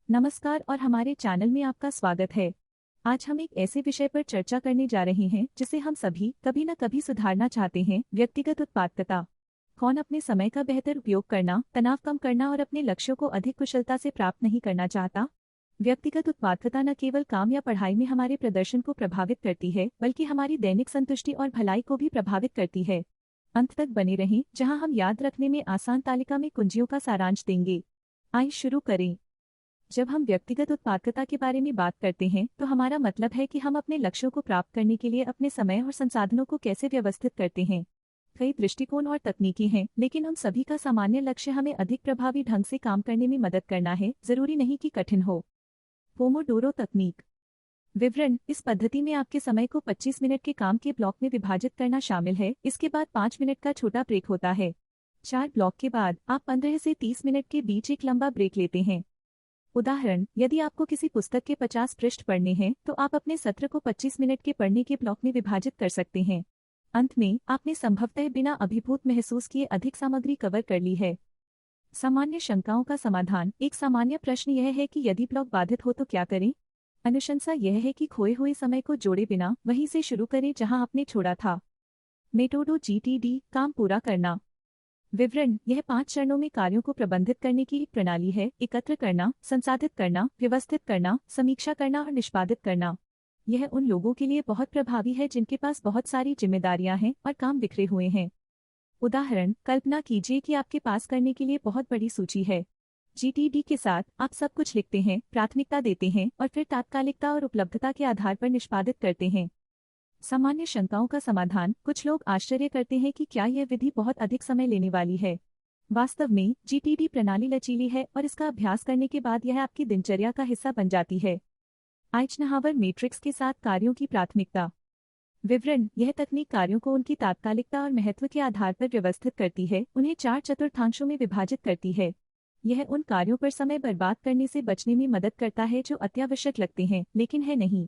नमस्कार और हमारे चैनल में आपका स्वागत है। आज हम एक ऐसे विषय पर चर्चा करने जा रहे हैं जिसे हम सभी कभी न कभी सुधारना चाहते हैं, व्यक्तिगत उत्पादकता। कौन अपने समय का बेहतर उपयोग करना, तनाव कम करना और अपने लक्ष्यों को अधिक कुशलता से प्राप्त नहीं करना चाहता? व्यक्तिगत उत्पादकता न केवल काम या पढ़ाई में हमारे प्रदर्शन को प्रभावित करती है, बल्कि हमारी दैनिक संतुष्टि और भलाई को भी प्रभावित करती है। अंत तक बने रहें, जहां हम याद रखने में आसान तालिका में कुंजियों का सारांश देंगे। आइए शुरू करें। जब हम व्यक्तिगत उत्पादकता के बारे में बात करते हैं तो हमारा मतलब है कि हम अपने लक्ष्यों को प्राप्त करने के लिए अपने समय और संसाधनों को कैसे व्यवस्थित करते हैं। कई दृष्टिकोण और तकनीकी हैं, लेकिन उन सभी का सामान्य लक्ष्य हमें अधिक प्रभावी ढंग से काम करने में मदद करना है, जरूरी नहीं कि कठिन हो। पोमोडोरो तकनीक। विवरण: इस पद्धति में आपके समय को 25 मिनट के काम के ब्लॉक में विभाजित करना शामिल है। इसके बाद 5 मिनट का छोटा ब्रेक होता है। 4 ब्लॉक के बाद आप 15 से 30 मिनट के बीच एक लंबा ब्रेक लेते हैं। उदाहरण: यदि आपको किसी पुस्तक के 50 पृष्ठ पढ़ने हैं तो आप अपने सत्र को 25 मिनट के पढ़ने के ब्लॉक में विभाजित कर सकते हैं। अंत में आपने संभवतः बिना अभिभूत महसूस किए अधिक सामग्री कवर कर ली है। सामान्य शंकाओं का समाधान। एक सामान्य प्रश्न यह है कि यदि ब्लॉक बाधित हो तो क्या करें? अनुशंसा यह है कि खोए हुए समय को जोड़े बिना वहीं से शुरू करें जहां आपने छोड़ा था। मेथोडो GTD: काम पूरा करना। विवरण: यह 5 चरणों में कार्यों को प्रबंधित करने की एक प्रणाली है: एकत्र करना, संसाधित करना, व्यवस्थित करना, समीक्षा करना और निष्पादित करना। यह उन लोगों के लिए बहुत प्रभावी है जिनके पास बहुत सारी जिम्मेदारियां हैं और काम बिखरे हुए हैं। उदाहरण: कल्पना कीजिए कि आपके पास करने के लिए बहुत बड़ी सूची है। GTD के साथ आप सब कुछ लिखते हैं, प्राथमिकता देते हैं और फिर तात्कालिकता और उपलब्धता के आधार पर निष्पादित करते हैं। सामान्य शंकाओं का समाधान। कुछ लोग आश्चर्य करते हैं कि क्या यह विधि बहुत अधिक समय लेने वाली है। वास्तव में GTD प्रणाली लचीली है और इसका अभ्यास करने के बाद यह आपकी दिनचर्या का हिस्सा बन जाती है। आइजनहावर मैट्रिक्स के साथ कार्यों की प्राथमिकता। विवरण: यह तकनीक कार्यों को उनकी तात्कालिकता और महत्व के आधार पर व्यवस्थित करती है, उन्हें 4 चतुर्थांशों में विभाजित करती है। यह उन कार्यों पर समय बर्बाद करने से बचने में मदद करता है जो अत्यावश्यक लगते हैं लेकिन है नहीं।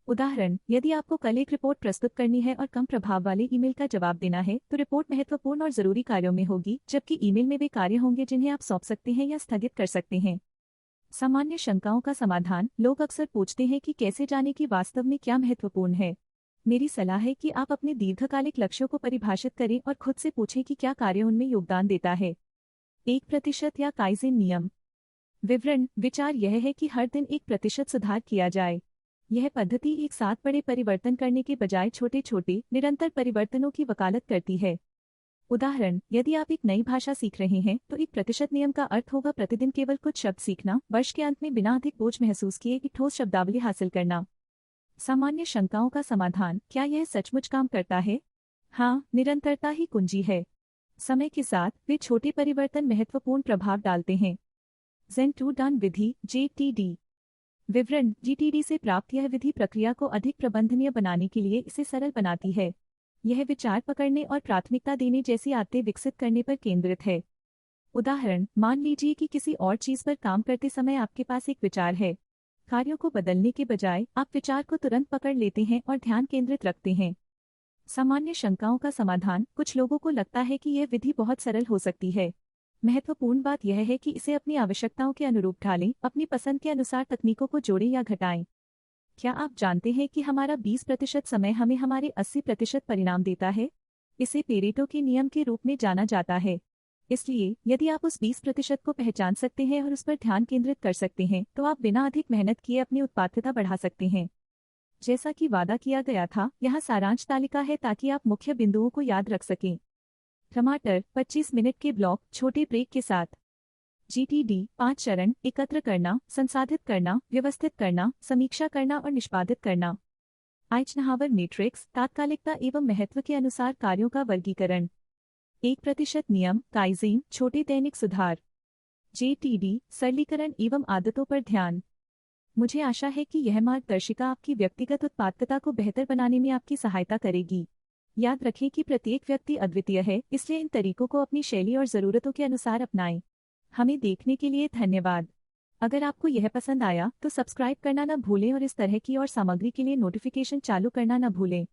उदाहरण: यदि आपको कल एक रिपोर्ट प्रस्तुत करनी है और कम प्रभाव वाले ईमेल का जवाब देना है तो रिपोर्ट महत्वपूर्ण और जरूरी कार्यों में होगी, जबकि ईमेल में वे कार्य होंगे जिन्हें आप सौंप सकते हैं या स्थगित कर सकते हैं। सामान्य शंकाओं का समाधान। लोग अक्सर पूछते हैं कि कैसे जाने कि वास्तव में क्या महत्वपूर्ण है। मेरी सलाह है कि आप अपने दीर्घकालिक लक्ष्यों को परिभाषित करें और खुद से पूछें कि क्या कार्य उनमें योगदान देता है। 1% या काइज़ेन नियम। विवरण: विचार यह है कि हर दिन 1% सुधार किया जाए। यह पद्धति एक साथ बड़े परिवर्तन करने के बजाय छोटे छोटे निरंतर परिवर्तनों की वकालत करती है। उदाहरण: यदि आप एक नई भाषा सीख रहे हैं तो 1% नियम का अर्थ होगा प्रतिदिन केवल कुछ शब्द सीखना, वर्ष के अंत में बिना अधिक बोझ महसूस किए एक ठोस शब्दावली हासिल करना। सामान्य शंकाओं का समाधान। क्या यह सचमुच काम करता है? हाँ, निरंतरता ही कुंजी है। समय के साथ वे छोटे परिवर्तन महत्वपूर्ण प्रभाव डालते हैं। ज़ेन टू डन विधि JTD। विवरण: GTD से प्राप्त यह विधि प्रक्रिया को अधिक प्रबंधनीय बनाने के लिए इसे सरल बनाती है। यह विचार पकड़ने और प्राथमिकता देने जैसी आदतें विकसित करने पर केंद्रित है। उदाहरण: मान लीजिए कि किसी और चीज पर काम करते समय आपके पास एक विचार है। कार्यों को बदलने के बजाय आप विचार को तुरंत पकड़ लेते हैं और ध्यान केंद्रित रखते हैं। सामान्य शंकाओं का समाधान। कुछ लोगों को लगता है कि यह विधि बहुत सरल हो सकती है। महत्वपूर्ण बात यह है कि इसे अपनी आवश्यकताओं के अनुरूप ढालें, अपनी पसंद के अनुसार तकनीकों को जोड़ें या घटाएं। क्या आप जानते हैं कि हमारा 20% समय हमें हमारे 80% परिणाम देता है? इसे पेरेटो के नियम के रूप में जाना जाता है। इसलिए यदि आप उस 20% को पहचान सकते हैं और उस पर ध्यान केंद्रित कर सकते हैं तो आप बिना अधिक मेहनत किए अपनी उत्पादकता बढ़ा सकते हैं। जैसा कि वादा किया गया था, यहाँ सारांश तालिका है ताकि आप मुख्य बिंदुओं को याद रख सकें। टमाटर 25 मिनट के ब्लॉक, छोटे ब्रेक के साथ। GTD 5 चरण: एकत्र करना, संसाधित करना, व्यवस्थित करना, समीक्षा करना और निष्पादित करना। आइजनहावर मैट्रिक्स: तात्कालिकता एवं महत्व के अनुसार कार्यों का वर्गीकरण। 1% नियम, काइज़ेन, छोटे दैनिक सुधार। JTD सरलीकरण एवं आदतों पर ध्यान। मुझे आशा है कि यह मार्गदर्शिका आपकी व्यक्तिगत उत्पादकता को बेहतर बनाने में आपकी सहायता करेगी। याद रखें कि प्रत्येक व्यक्ति अद्वितीय है, इसलिए इन तरीकों को अपनी शैली और ज़रूरतों के अनुसार अपनाएं। हमें देखने के लिए धन्यवाद। अगर आपको यह पसंद आया तो सब्सक्राइब करना न भूलें और इस तरह की और सामग्री के लिए नोटिफिकेशन चालू करना न भूलें।